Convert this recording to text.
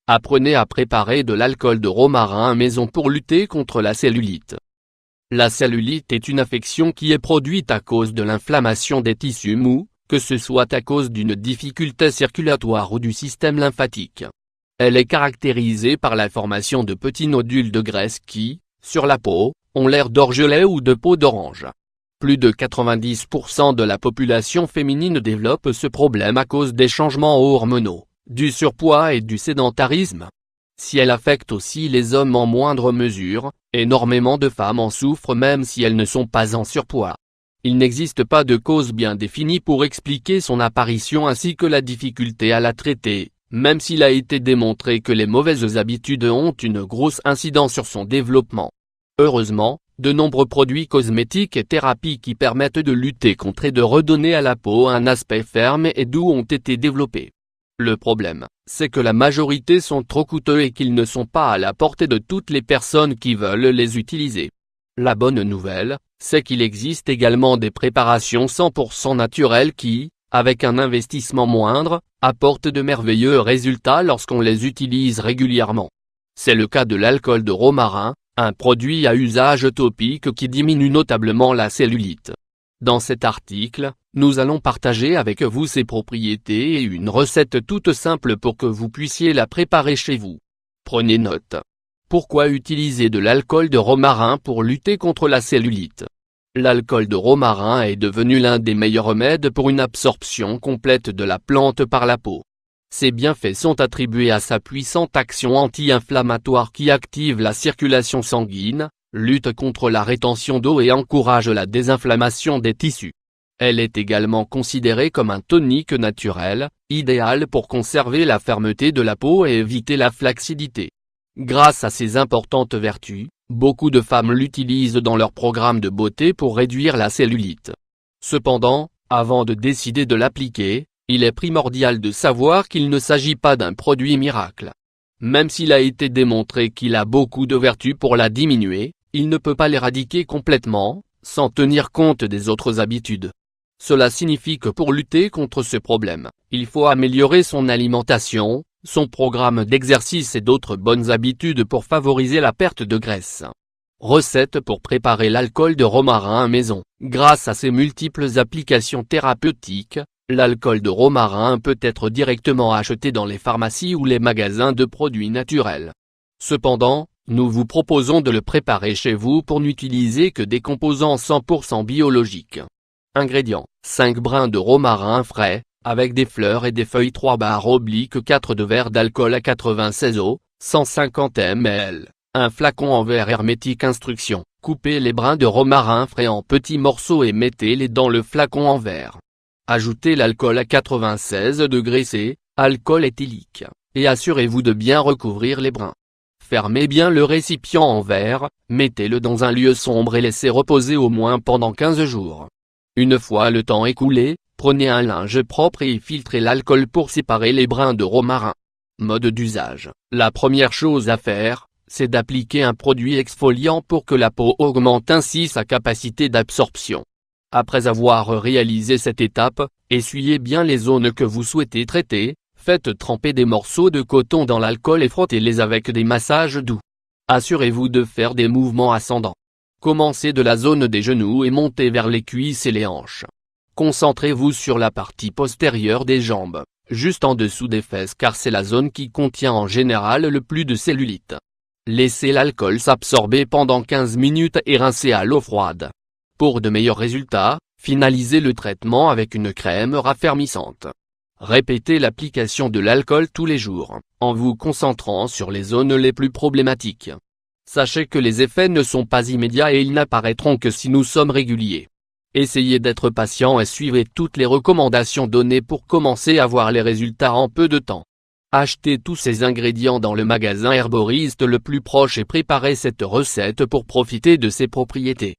Apprenez à préparer de l'alcool de romarin maison pour lutter contre la cellulite. La cellulite est une affection qui est produite à cause de l'inflammation des tissus mous, que ce soit à cause d'une difficulté circulatoire ou du système lymphatique. Elle est caractérisée par la formation de petits nodules de graisse qui, sur la peau, ont l'air d'orgelet ou de peau d'orange. Plus de 90% de la population féminine développe ce problème à cause des changements hormonaux, du surpoids et du sédentarisme. Si elle affecte aussi les hommes en moindre mesure, énormément de femmes en souffrent même si elles ne sont pas en surpoids. Il n'existe pas de cause bien définie pour expliquer son apparition ainsi que la difficulté à la traiter, même s'il a été démontré que les mauvaises habitudes ont une grosse incidence sur son développement. Heureusement, de nombreux produits cosmétiques et thérapies qui permettent de lutter contre et de redonner à la peau un aspect ferme et doux ont été développés. Le problème, c'est que la majorité sont trop coûteux et qu'ils ne sont pas à la portée de toutes les personnes qui veulent les utiliser. La bonne nouvelle, c'est qu'il existe également des préparations 100% naturelles qui, avec un investissement moindre, apportent de merveilleux résultats lorsqu'on les utilise régulièrement. C'est le cas de l'alcool de romarin, un produit à usage topique qui diminue notablement la cellulite. Dans cet article, nous allons partager avec vous ses propriétés et une recette toute simple pour que vous puissiez la préparer chez vous. Prenez note. Pourquoi utiliser de l'alcool de romarin pour lutter contre la cellulite? L'alcool de romarin est devenu l'un des meilleurs remèdes pour une absorption complète de la plante par la peau. Ses bienfaits sont attribués à sa puissante action anti-inflammatoire qui active la circulation sanguine, lutte contre la rétention d'eau et encourage la désinflammation des tissus. Elle est également considérée comme un tonique naturel, idéal pour conserver la fermeté de la peau et éviter la flacidité. Grâce à ses importantes vertus, beaucoup de femmes l'utilisent dans leur programme de beauté pour réduire la cellulite. Cependant, avant de décider de l'appliquer, il est primordial de savoir qu'il ne s'agit pas d'un produit miracle. Même s'il a été démontré qu'il a beaucoup de vertus pour la diminuer, il ne peut pas l'éradiquer complètement, sans tenir compte des autres habitudes. Cela signifie que pour lutter contre ce problème, il faut améliorer son alimentation, son programme d'exercice et d'autres bonnes habitudes pour favoriser la perte de graisse. Recette pour préparer l'alcool de romarin à maison. Grâce à ses multiples applications thérapeutiques, l'alcool de romarin peut être directement acheté dans les pharmacies ou les magasins de produits naturels. Cependant, nous vous proposons de le préparer chez vous pour n'utiliser que des composants 100% biologiques. Ingrédients: 5 brins de romarin frais, avec des fleurs et des feuilles 3/4 de verre d'alcool à 96 eau, 150 ml. Un flacon en verre hermétique. Instruction: coupez les brins de romarin frais en petits morceaux et mettez-les dans le flacon en verre. Ajoutez l'alcool à 96 degrés C, alcool éthylique, et assurez-vous de bien recouvrir les brins. Fermez bien le récipient en verre, mettez-le dans un lieu sombre et laissez reposer au moins pendant 15 jours. Une fois le temps écoulé, prenez un linge propre et filtrez l'alcool pour séparer les brins de romarin. Mode d'usage: la première chose à faire, c'est d'appliquer un produit exfoliant pour que la peau augmente ainsi sa capacité d'absorption. Après avoir réalisé cette étape, essuyez bien les zones que vous souhaitez traiter, faites tremper des morceaux de coton dans l'alcool et frottez-les avec des massages doux. Assurez-vous de faire des mouvements ascendants. Commencez de la zone des genoux et montez vers les cuisses et les hanches. Concentrez-vous sur la partie postérieure des jambes, juste en dessous des fesses car c'est la zone qui contient en général le plus de cellulite. Laissez l'alcool s'absorber pendant 15 minutes et rincez à l'eau froide. Pour de meilleurs résultats, finalisez le traitement avec une crème raffermissante. Répétez l'application de l'alcool tous les jours, en vous concentrant sur les zones les plus problématiques. Sachez que les effets ne sont pas immédiats et ils n'apparaîtront que si nous sommes réguliers. Essayez d'être patient et suivez toutes les recommandations données pour commencer à voir les résultats en peu de temps. Achetez tous ces ingrédients dans le magasin herboriste le plus proche et préparez cette recette pour profiter de ses propriétés.